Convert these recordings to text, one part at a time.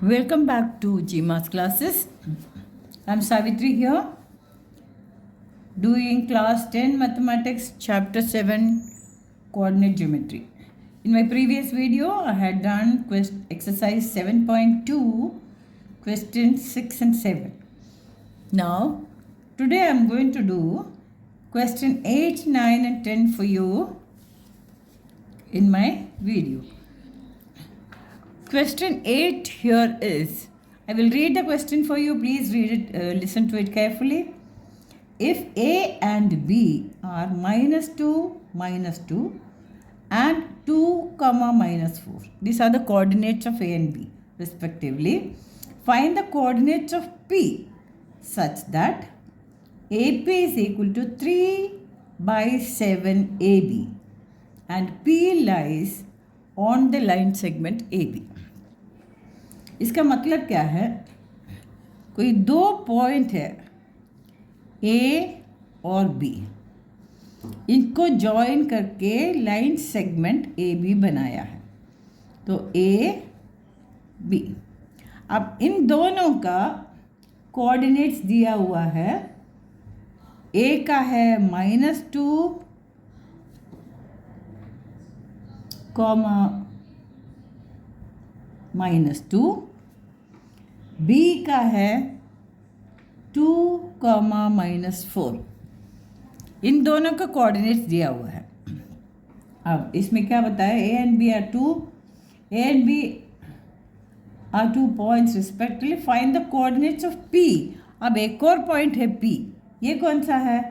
Welcome back to GMAS classes. I'm Savitri here, doing class 10 mathematics chapter 7 coordinate geometry. In my previous video, I had done exercise 7.2, questions 6 and 7. Now, today I'm going to do question 8, 9 and 10 for you in my video. Question 8 here is, I will read the question for you. Please read it, listen to it carefully. If A and B are -2, -2 and 2, -4. These are the coordinates of A and B respectively. Find the coordinates of P such that AP is equal to 3/7 AB and P lies on the line segment AB. इसका मतलब क्या है? कोई दो point है ए और B, इनको join करके लाइन सेगमेंट ए बी बनाया है. तो ए बी, अब इन दोनों का कोऑर्डिनेट्स दिया हुआ है. ए का है -2, -2, बी का है 2, -4. इन दोनों का कोऑर्डिनेट्स दिया हुआ है. अब इसमें क्या बताया? A and B are 2, A and B are 2 points respectively. Find the coordinates of P. अब एक और पॉइंट है पी. ये कौन सा है?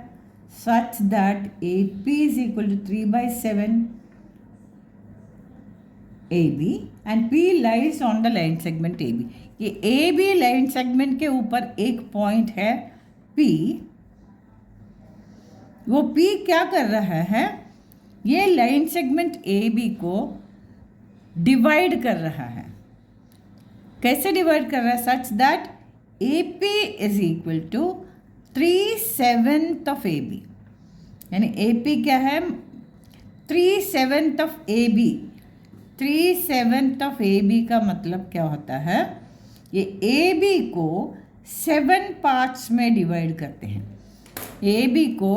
Such that A P is equal to 3/7 AB and P lies on the line segment AB. ये AB line segment के ऊपर एक पॉइंट है P. वो P क्या कर रहा है? ये लाइन सेगमेंट AB को डिवाइड कर रहा है. कैसे डिवाइड कर रहा है? Such that AP is equal to 3/7 of AB. यानी AP क्या है? 3/7 of AB. 3/7 of A B का मतलब क्या होता है? ये ए बी को 7 पार्ट्स में डिवाइड करते हैं. ए बी को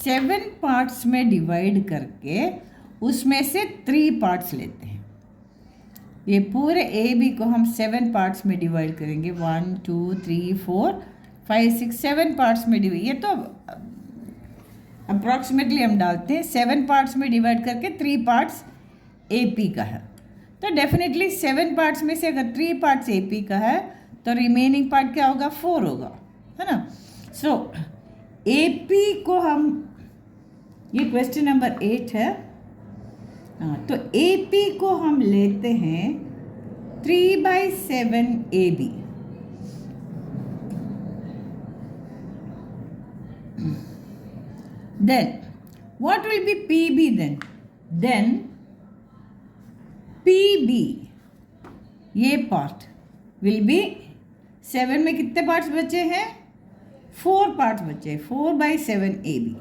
7 पार्ट्स में डिवाइड करके उसमें से 3 पार्ट्स लेते हैं. ये पूरे ए बी को हम 7 पार्ट्स में डिवाइड करेंगे. 1 2 3 4 5 6 7 पार्ट्स में डिवाइड. ये तो अप्रॉक्सीमेटली हम डालते हैं. 7 पार्ट्स में डिवाइड करके 3 पार्ट्स AP का है. तो डेफिनेटली 7 पार्ट्स में से अगर 3 पार्ट्स AP का है तो रिमेनिंग पार्ट क्या होगा? 4 होगा, है ना. सो AP को हम, ये क्वेश्चन नंबर 8 है. तो AP को हम लेते हैं 3/7 AB. Then what will be PB then? Then PB, ये पार्ट विल बी 7 में कितने पार्ट्स बचे हैं? 4 पार्ट्स बचे. 4/7 AB.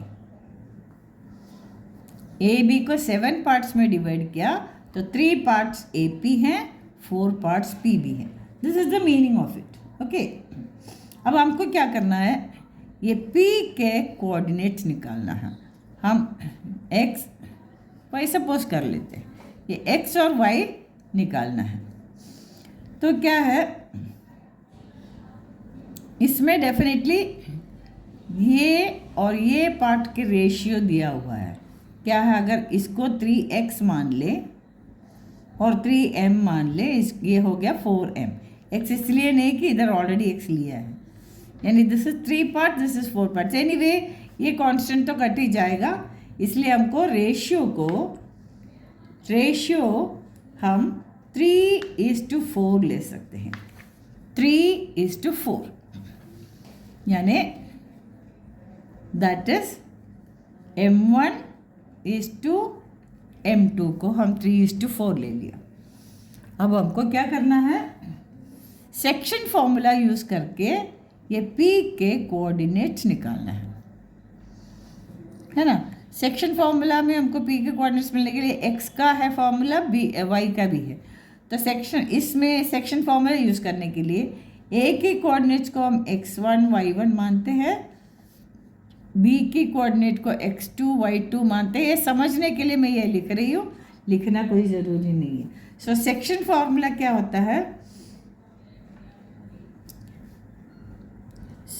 AB को 7 पार्ट्स में डिवाइड किया तो 3 पार्ट्स AP हैं, 4 पार्ट्स PB हैं. This is the meaning of it. Okay, अब हमको क्या करना है? ये P के कोऑर्डिनेट्स निकालना है. हम x y सपोज कर लेते हैं. ये x और y निकालना है. तो क्या है इसमें? डेफिनेटली ये और ये पार्ट के रेशियो दिया हुआ है. क्या है? अगर इसको 3x मान ले और 3m मान ले, ये हो गया 4m. x इसलिए नहीं कि इधर ऑलरेडी x लिया है. यानी this is 3 part, this is 4 parts. Anyway ये कांस्टेंट तो कट ही जाएगा. इसलिए हमको रेशियो हम 3:4 ले सकते हैं. 3:4 यानी दैट इज M1:M2 को हम 3:4 ले लिया. अब हमको क्या करना है? सेक्शन फॉर्मूला यूज करके ये P के कोऑर्डिनेट्स निकालना है ना. सेक्शन फॉर्मूला में हमको P के कोऑर्डिनेट्स मिलने के लिए x का है फॉर्मूला, y का भी है. तो इसमें सेक्शन फॉर्मूला यूज़ करने के लिए ए के कोऑर्डिनेट्स को हम x1 y1 मानते हैं, बी की कोऑर्डिनेट को x2 y2 मानते हैं। ये समझने के लिए मैं ये लिख रही हूँ, लिखना कोई ज़रूरी नहीं है। सो सेक्शन फॉर्मूला क्या होता है?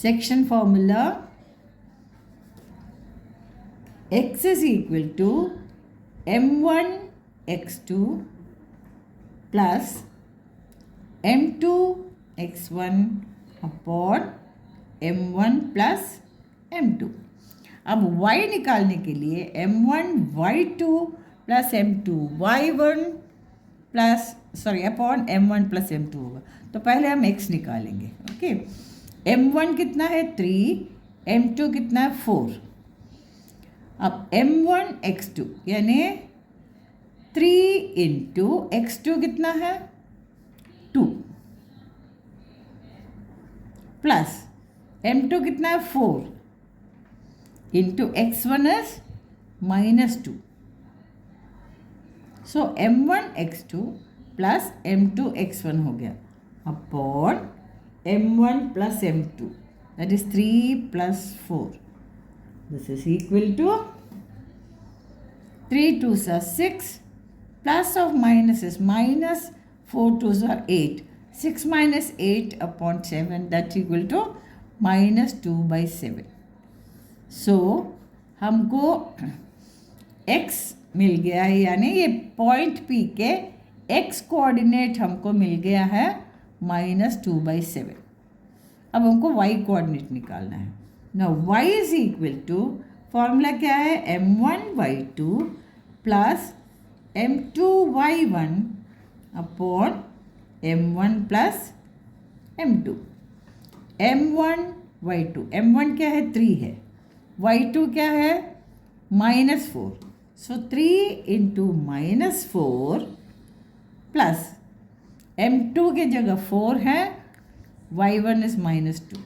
Section formula x is equal to m1 x2 plus m2 x1 upon m1 plus m2। अब y निकालने के लिए m1 y2 plus m2 y1 plus upon m1 plus m2 होगा। तो पहले हम x निकालेंगे। ओके, m1 कितना है 3, m2 कितना है 4। अब m1 x2 यानी 3 इंटू x2 कितना है 2 प्लस m2 कितना है 4 into x1 is -2। So m1 x2 plus m2 x1 हो गया upon m1 plus m2, that is 3 plus 4। This is equal to 3 2s are 6, plus of minus is minus, 4 2s are 8, 6 minus 8 upon 7, that's equal to -2/7। सो हमको x मिल गया है, यानी ये point P के x coordinate हमको मिल गया है -2/7। अब हमको y कोऑर्डिनेट निकालना है। Now y is equal to, formula क्या है, m1 y2 plus m2 y1 upon m1 plus m2। m1 y2, m1 क्या है 3 है, y2 क्या है -4। सो 3 इंटू -4 प्लस m2 के जगह 4 है, y1 is -2।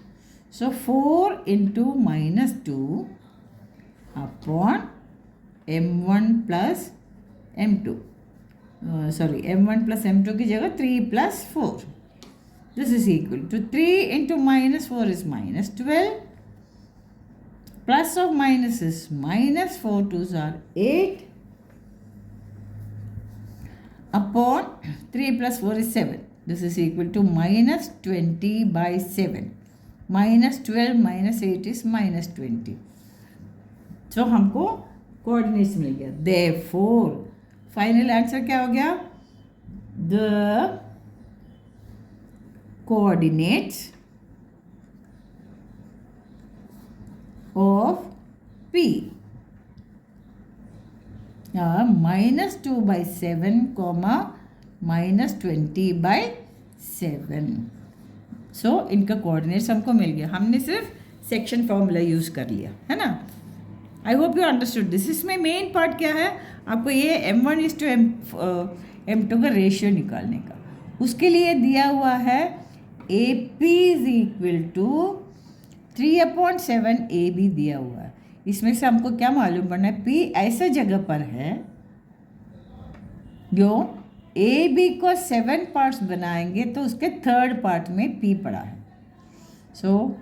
So 4 into -2 upon m1 plus m2, m1 plus m2 की जगह 3 plus 4। This is equal to 3 into -4 is -12, plus of minus is -4 2s are 8 upon 3 plus 4 is 7. This is equal to -20/7. -12 -8 is -20. So हमको coordinates मिल गया। Therefore final answer क्या हो गया? The coordinates of P -2/7, -20/7। सो इनका coordinates हमको मिल गया। हमने सिर्फ सेक्शन फॉर्मूला यूज़ कर लिया है ना। I hope you understood this. इसमें मेन पार्ट क्या है, आपको ये m1:m2 का रेशियो निकालने का। उसके लिए दिया हुआ है AP is equal to 3/7 AB दिया हुआ है। इसमें से हमको क्या मालूम पड़ना है, P ऐसे जगह पर है जो AB को 7 पार्ट्स बनाएंगे तो उसके थर्ड पार्ट में P पड़ा है। सो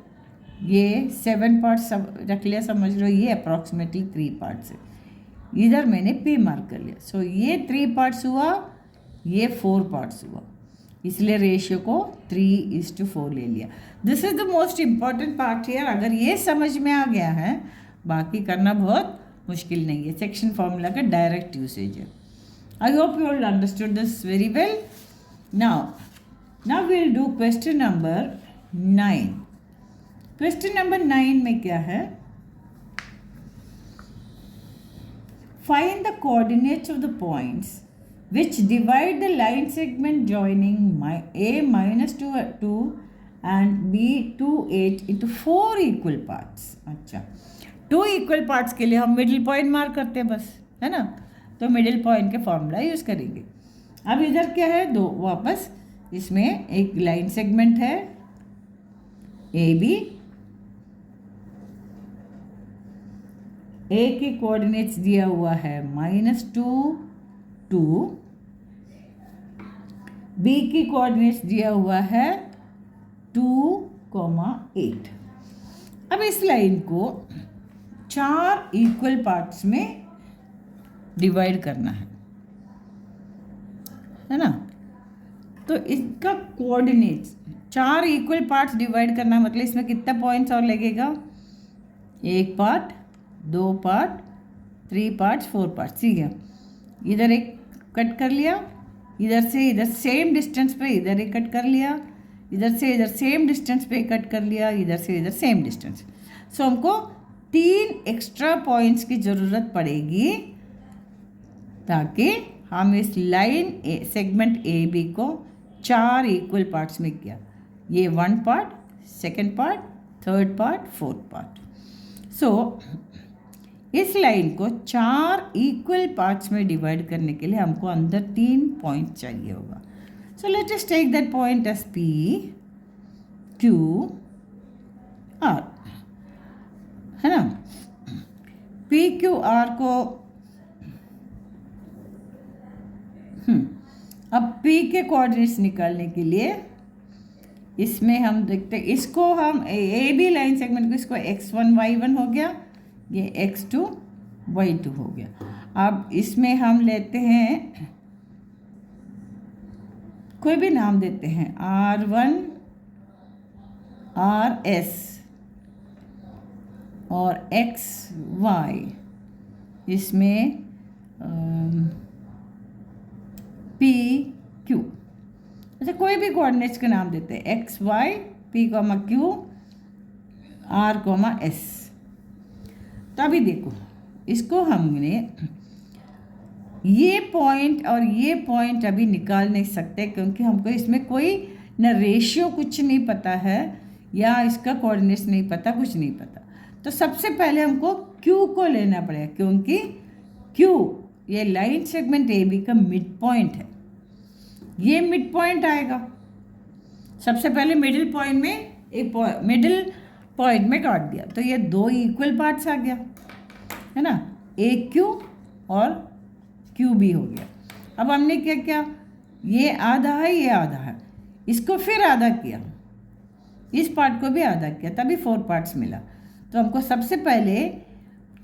ये 7 पार्ट्स सब रख लिया, समझ लो ये अप्रॉक्सीमेटली 3 पार्ट्स है। इधर मैंने P मार्क कर लिया। सो ये 3 पार्ट्स हुआ, ये 4 पार्ट्स हुआ, इसलिए रेशियो को 3:4 ले लिया। This is the most important part here. अगर ये समझ में आ गया है, बाकी करना बहुत मुश्किल नहीं है। सेक्शन फॉर्मूला का डायरेक्ट यूसेज है। I hope you all understood this very well. Now will do question number 9। Question number 9 में क्या है, find the coordinates of the points which divide the line segment joining A -2 and B 2 8 into 4 equal parts। अच्छा, 2 equal parts के लिए हम middle point mark करते हैं बस, है ना। तो मिडिल पॉइंट के फॉर्मूला यूज़ करेंगे। अब इधर क्या है, दो वापस इसमें एक लाइन सेगमेंट है AB, A के कोऑर्डिनेट्स दिया हुआ है -2 2, बी की कोऑर्डिनेट्स दिया हुआ है 2,8। अब इस लाइन को 4 इक्वल पार्ट्स में डिवाइड करना है ना। तो इसका कोऑर्डिनेट्स 4 इक्वल पार्ट्स डिवाइड करना मतलब इसमें कितना पॉइंट्स और लगेगा, 1 पार्ट, 2 पार्ट, 3 पार्ट्स, 4 पार्ट्स, ठीक है। इधर एक कट कर लिया, इधर से इधर सेम डिस्टेंस पे इधर एक कट कर लिया, इधर से इधर सेम डिस्टेंस पे कट कर लिया, इधर से इधर सेम डिस्टेंस। सो हमको 3 एक्स्ट्रा पॉइंट्स की ज़रूरत पड़ेगी ताकि हम इस लाइन सेगमेंट ए बी को 4 इक्वल पार्ट्स में किया। ये 1 part, 2nd part, 3rd part, 4th part. So इस लाइन को 4 इक्वल पार्ट्स में डिवाइड करने के लिए हमको अंदर 3 पॉइंट चाहिए होगा। So let us take that point as P Q R, है ना। पी क्यू आर को अब P के कोऑर्डिनेट्स निकालने के लिए इसमें हम देखते हैं, इसको हम ए बी लाइन सेगमेंट को इसको x1 y1 हो गया, ये x2 y2 हो गया। अब इसमें हम लेते हैं कोई भी नाम देते हैं, R1 RS और XY, इसमें P Q, अच्छा कोई भी कोऑर्डिनेट्स के नाम देते हैं, X Y P, Q, R, S। तो अभी देखो इसको हमने ये पॉइंट और ये पॉइंट अभी निकाल नहीं सकते क्योंकि हमको इसमें कोई न रेशियो कुछ नहीं पता है या इसका कोऑर्डिनेट्स नहीं पता, कुछ नहीं पता। तो सबसे पहले हमको Q को लेना पड़ेगा क्योंकि Q ये लाइन सेगमेंट ए बी का मिड पॉइंट है, ये मिड पॉइंट आएगा। सबसे पहले मिडिल पॉइंट में एक मिडिल पॉइंट में काट दिया तो ये 2 इक्वल पार्ट्स आ गया, है ना, एक क्यू और क्यू बी हो गया। अब हमने क्या किया, ये आधा है, ये आधा है, इसको फिर आधा किया, इस पार्ट को भी आधा किया, तभी 4 पार्ट्स मिला। तो हमको सबसे पहले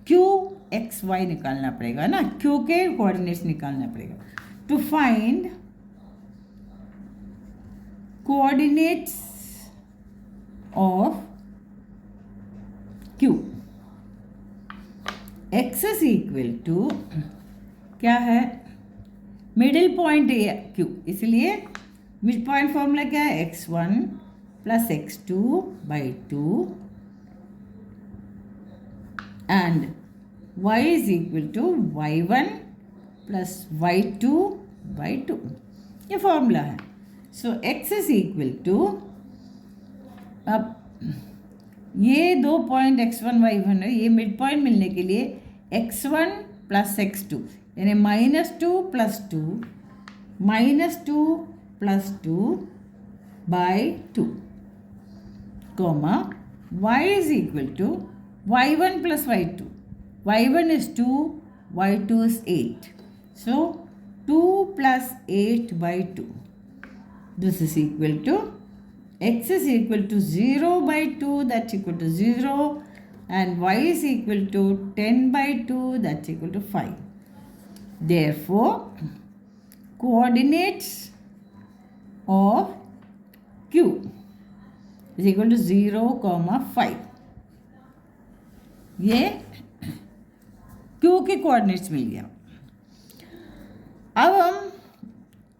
क्यू एक्स वाई निकालना पड़ेगा ना, क्यू के कोऑर्डिनेट्स निकालना पड़ेगा। To find coordinates of Q, X is equal to क्या है, मिडिल पॉइंट है क्यू, इसलिए मिड पॉइंट फॉर्मूला क्या है, x1 plus x2 by 2 and y is equal to y1 plus y2 by 2, ये फॉर्मूला है। So x is equal to, अब ये 2 पॉइंट x1 y1 है, ये मिड पॉइंट मिलने के लिए x1 प्लस x2 यानी -2 plus 2 -2 plus 2 by 2 comma y is equal to y1 plus y2, y1 is 2, y2 is 8, so 2 plus 8 by 2, this is equal to x is equal to 0 by 2, that's equal to 0, and y is equal to 10 by 2, that's equal to 5. Therefore, coordinates of Q is equal to 0, 5. ये Q के coordinates मिल गया। अब हम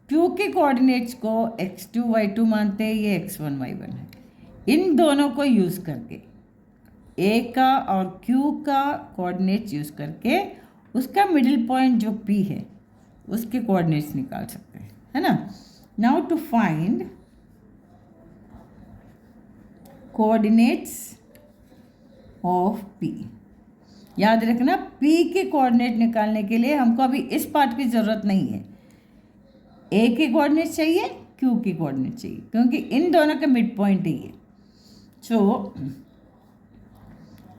Q के coordinates को x2 y2 मानते हैं, ये x1 y1 है। इन दोनों को यूज़ करके A का और Q का कोऑर्डिनेट्स यूज़ करके उसका मिडिल पॉइंट जो P है उसके कोऑर्डिनेट्स निकाल सकते हैं, है ना। Now to find coordinates of P, याद रखना P के कोऑर्डिनेट निकालने के लिए हमको अभी इस पार्ट की ज़रूरत नहीं है, A के कोऑर्डिनेट चाहिए, Q के कोऑर्डिनेट चाहिए, क्योंकि इन दोनों का मिड पॉइंट ही है। सो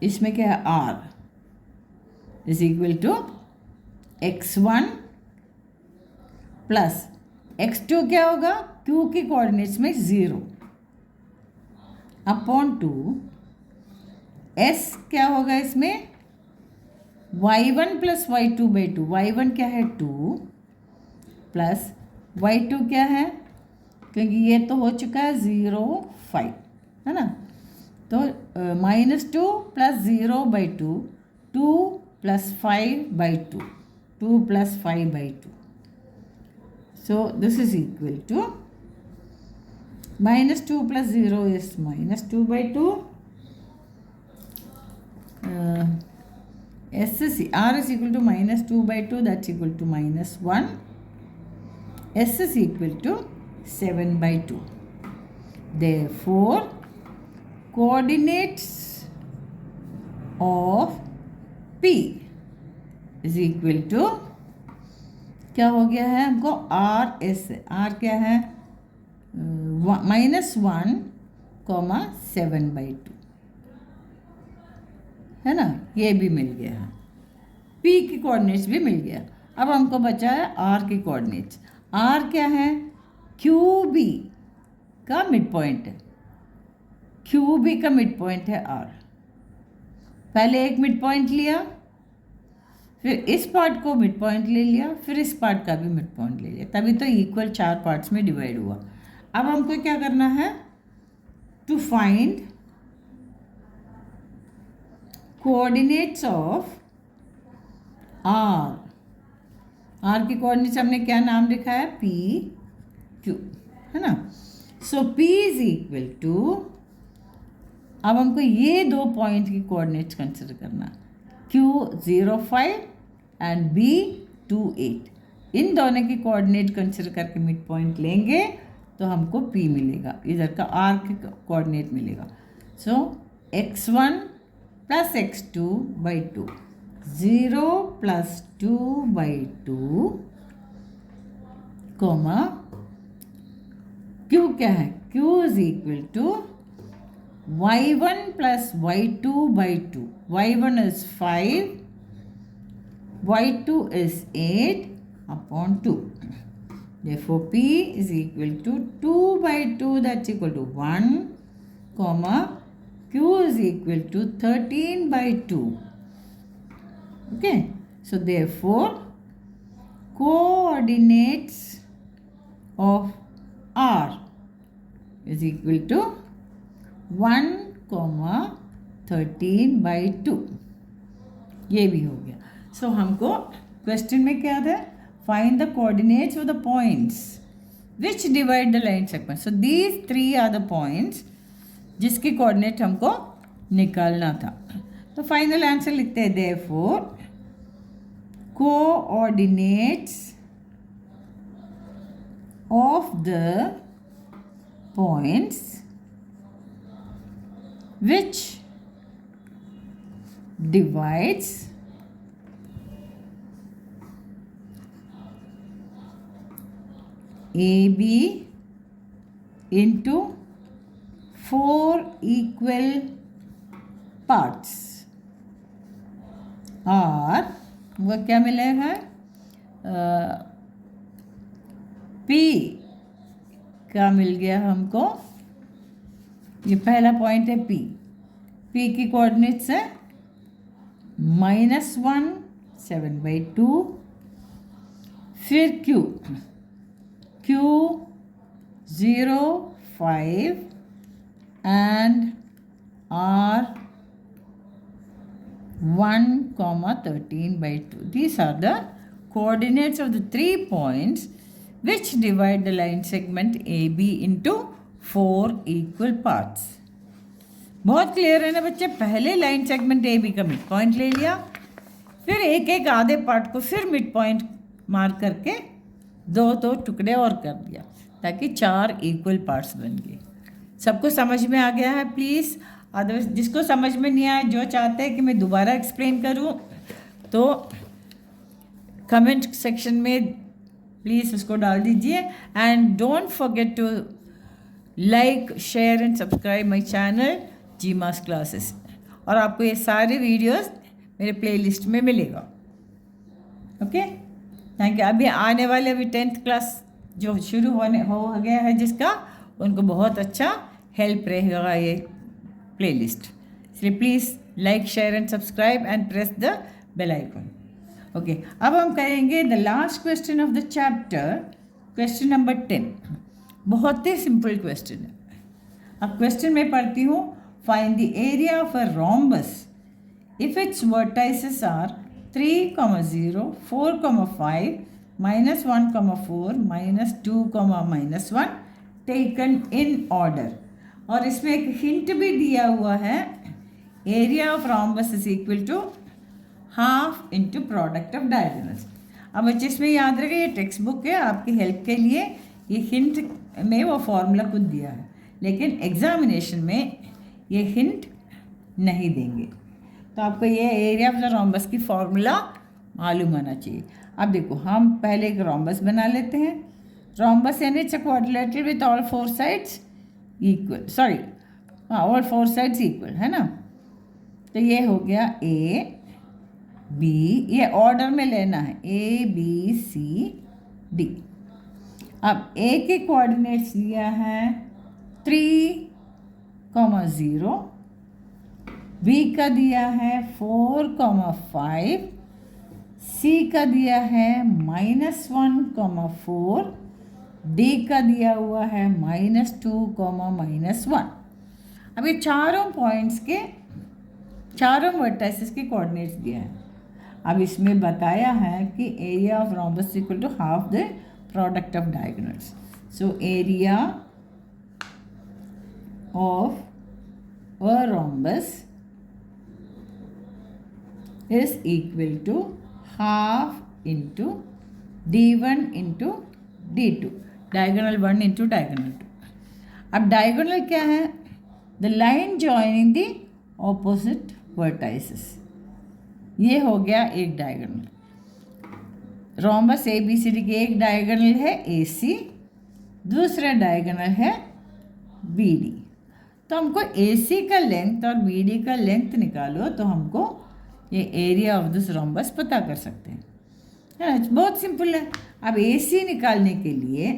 इसमें क्या है, R is equal to x1 plus x2 क्या होगा, q की कोऑर्डिनेट्स में 0 अपॉन 2, s क्या होगा इसमें y1 plus y2 by 2, y1 क्या है 2 प्लस y2 क्या है, क्योंकि ये तो हो चुका है 0 5 है ना, तो -2 plus 0 by 2, 2 plus 5 by 2, 2 plus 5 by 2, so this is equal to -2 plus 0 is -2 by 2, s is r is equal to -2 by 2, that's equal to -1, s is equal to 7 by 2. Therefore coordinates of p is equal to क्या हो गया है हमको, R S, are क्या है -1, 7 by 2 है ना, ये भी मिल गया है, p की कोऑर्डिनेट्स भी मिल गया। अब हमको बचा है r की कोऑर्डिनेट्स। r क्या है, QB का मिड पॉइंट है, QB का मिड पॉइंट है r। पहले एक मिड पॉइंट लिया, फिर इस पार्ट को मिड पॉइंट ले लिया, फिर इस पार्ट का भी मिड पॉइंट ले लिया, तभी तो इक्वल 4 पार्ट्स में डिवाइड हुआ। अब हमको क्या करना है, to find coordinates of R. R की कोऑर्डिनेट्स हमने क्या नाम लिखा है, पी क्यू है ना। So P is equal to, अब हमको ये दो पॉइंट की कोऑर्डिनेट्स कंसिडर करना, Q 0 5 एंड B 2 8, इन दोनों की कोऑर्डिनेट कंसिडर करके मिड पॉइंट लेंगे तो हमको P मिलेगा, इधर का R की कोऑर्डिनेट मिलेगा। So x1 plus x2 by 2, 0 plus 2 by 2 comma Q क्या है, Q is equal to y1 plus y2 by 2, y1 is 5, y2 is 8 upon 2, therefore p is equal to 2 by 2, that's equal to 1, comma q is equal to 13 by 2, okay. So therefore coordinates of r is equal to 1, 13 by 2, ये भी हो गया। सो हमको question में क्या था, find the coordinates of the points which divide the line segment. So these 3 are the points जिसकी coordinate हमको निकालना था। तो फाइनल आंसर लिखते हैं, therefore coordinates of the points which divides AB into 4 equal parts, और वह क्या मिलेगा, P का मिल गया हमको, ये पहला पॉइंट है P, P की कोऑर्डिनेट्स है -1 7 by 2, फिर Q 0 5 and R 1, 13 by 2. These are the coordinates of the 3 points which divide the line segment AB into 4 equal parts. बहुत क्लियर है ना बच्चे, पहले लाइन सेगमेंट ए बी का मिड पॉइंट ले लिया, फिर एक एक आधे पार्ट को फिर मिड पॉइंट मार्क करके 2 टुकड़े और कर दिया ताकि 4 इक्वल पार्ट्स बन गए। सबको समझ में आ गया है प्लीज़? अदरवाइज जिसको समझ में नहीं आया, जो चाहते हैं कि मैं दोबारा एक्सप्लेन करूं, तो कमेंट सेक्शन में प्लीज़ उसको डाल दीजिए। And don't forget to like, share and subscribe my channel GMAS classes, और आपको ये सारे वीडियोस मेरे प्लेलिस्ट में मिलेगा। Okay, thank you. अभी आने वाले 10th क्लास जो शुरू हो गया है जिसका, उनको बहुत अच्छा हेल्प रहेगा ये प्लेलिस्ट। इसलिए please like, share and subscribe and press the bell icon. Okay, अब हम करेंगे the last question of the chapter, question number 10। बहुत ही सिंपल क्वेश्चन है। अब क्वेश्चन में पढ़ती हूँ, find the area of a rhombus if its vertices are 3, 0, 4, 5, -1, 4, -2, -1 taken in order. और इसमें एक हिंट भी दिया हुआ है, area of rhombus is equal to half into product of diagonals. अब जिसमें याद रखें, ये टेक्स्ट बुक है, आपकी हेल्प के लिए ये हिंट में वो फॉर्मूला खुद दिया है, लेकिन एग्जामिनेशन में ये हिंट नहीं देंगे। तो आपको ये एरिया ऑफ द रोम्बस की फॉर्मूला मालूम होना चाहिए। अब देखो, हम पहले एक रोम्बस बना लेते हैं। रोम्बस यानी it's a quadrilateral with all 4 sides equal, sorry all 4 sides equal, है ना। तो ये हो गया ए बी, ये ऑर्डर में लेना है, ए बी सी डी। अब ए के कोऑर्डिनेट्स दिया है 3, 0, बी का दिया है 4, 5, सी का दिया है -1, 4, डी का दिया हुआ है -2, -1। अब ये चारों पॉइंट्स के, चारों वर्टाइसेस के कोऑर्डिनेट्स दिया है। अब इसमें बताया है कि area of rhombus equal to half the product of diagonals. So area of a rhombus is equal to half into D1 into D2, diagonal 1 into diagonal 2। अब डायगोनल क्या है? The line joining the opposite vertices. ये हो गया एक diagonal. Rhombus ABCD के एक diagonal है AC, दूसरा डायगोनल है BD। तो हमको AC का लेंथ और BD का लेंथ निकालो तो हमको ये एरिया ऑफ दिस रोम्बस पता कर सकते हैं, है ना। बहुत सिंपल है। अब AC निकालने के लिए,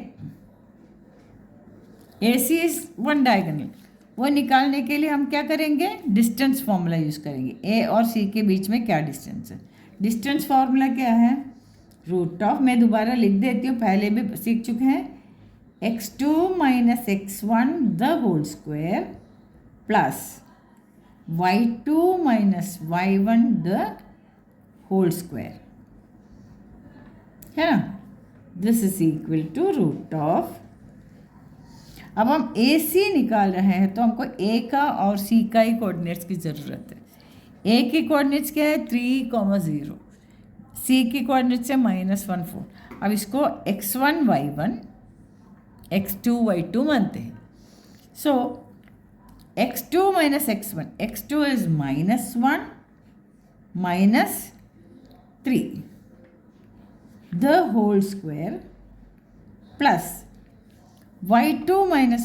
AC इज 1 डायगोनल, वो निकालने के लिए हम क्या करेंगे? डिस्टेंस फार्मूला यूज़ करेंगे। A और C के बीच में क्या डिस्टेंस है? डिस्टेंस फार्मूला क्या है? रूट ऑफ, मैं दोबारा लिख देती हूँ, पहले भी सीख चुके हैं, x2 - x1 the whole square plus y2 - y1 the whole square, है ना। This is equal to root of. अब हम AC निकाल रहे हैं तो हमको A का और C का ही कोऑर्डिनेट्स की ज़रूरत है। A के कोऑर्डिनेट्स क्या है? 3, 0, C के कोऑर्डिनेट्स है -1, 4। अब इसको x1 y1 x2 y2 मानते हैं। सो x2 - x1, x2 is -1 -3 the whole square plus y2 - y1,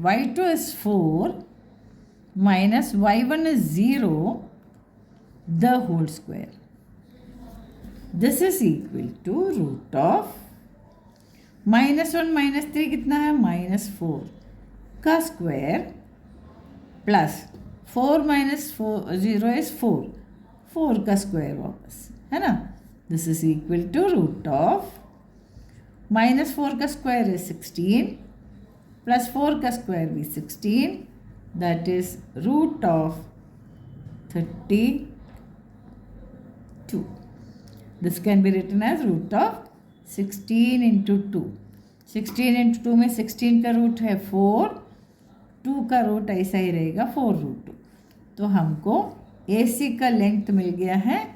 y2 is 4 minus y1 is 0 the whole square. This is equal to root of -1 -3 कितना है? -4 का स्क्वायर प्लस 4 - 4 0 is 4, 4 का square वापस, है ना। This is equal to root of -4 का square है 16 plus 4 का स्क्वायर भी 16, that is root of 32। This can be written as root of 16 into 2। 16 into 2 में 16 का रूट है 4, 2 का रूट ऐसा ही रहेगा 4√2। तो हमको AC का लेंथ मिल गया है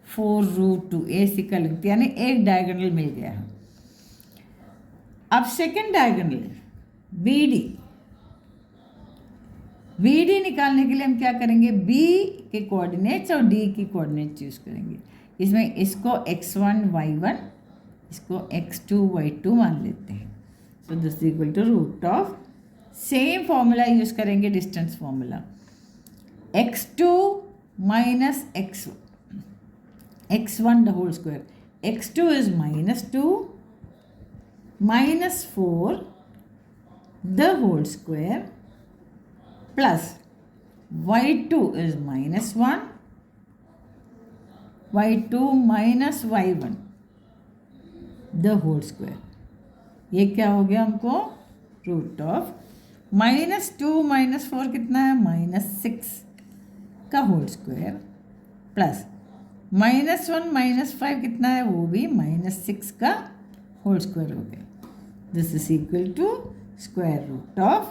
4√2, AC का लेंथ यानी एक डायगोनल मिल गया है। अब सेकंड डायगोनल BD निकालने के लिए हम क्या करेंगे? B के कोऑर्डिनेट्स और D की कोऑर्डिनेट्स यूज़ करेंगे। इसमें इसको x1 y1, इसको x2 y2 मान लेते हैं। So this is equal to root of, same formula use करेंगे, distance formula, x2 minus x1 the whole square। x2 is -2 -4 the whole square plus y2 is -1, y2 minus y1 the whole square. ये क्या हो गया हमको? Root of -2 -4 कितना है? -6 का whole square plus -1 -5 कितना है? वो भी -6 का होल स्क्वायर हो गया. This is equal to square root of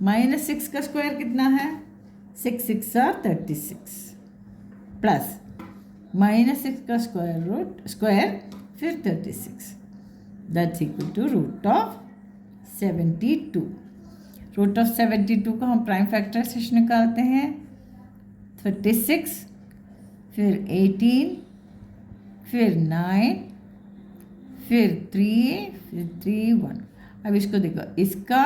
-6 का स्क्वायर कितना है? 6 6 are 36 प्लस -6 का स्क्वायर फिर 36. That's equal to root of 72. Root of 72 को हम प्राइम फैक्टराइजेशन निकालते हैं. 36 फिर 18 फिर 9 फिर 3 फिर 3 1. अब इसको देखो, इसका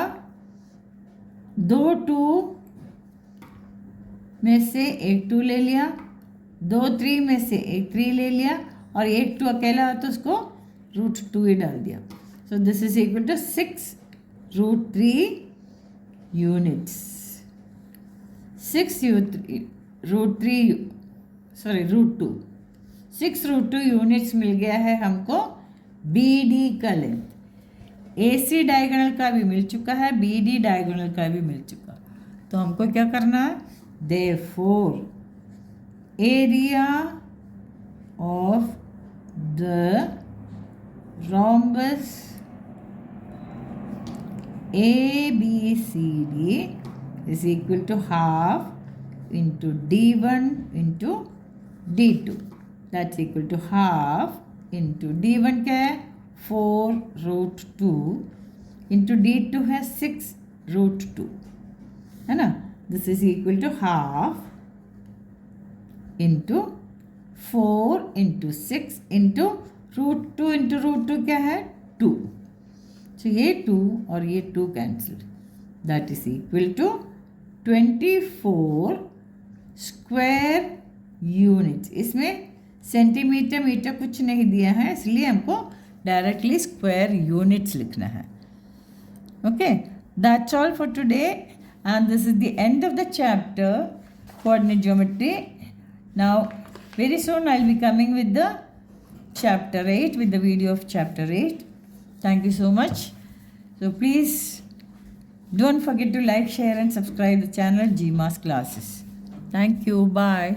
2 2 में से एक 2 ले लिया, 2 3 में से एक 3 ले लिया और एक 2 अकेला हो तो उसको रूट 2 ही डाल दिया. So this is equal to 6 root 3 units. 6 root 2 6 root 2 units मिल गया है हमको बी डी का लेंथ. ए सी डायगोनल का भी मिल चुका है, बी डी डायगोनल का भी मिल चुका. तो हमको क्या करना है? Therefore area of the rhombus ABCD is equal to half into D1 into D2. That's equal to half into D1 क्या है? 4 रूट 2 into D2 है 6 रूट 2, है ना. This is equal to half into 4 into 6 into root 2 क्या है? 2. तो ये 2 और ये 2 cancel. That is equal to 24 square units. इसमें सेंटीमीटर मीटर कुछ नहीं दिया है, इसलिए हमको डायरेक्टली स्क्वायर यूनिट्स लिखना है. Okay, that's all for today and this is the end of the chapter coordinate geometry. Now very soon I'll be coming with the chapter 8, with the video of chapter 8. Thank you so much. So please don't forget to like, share and subscribe the channel GMAS Classes. Thank you. Bye.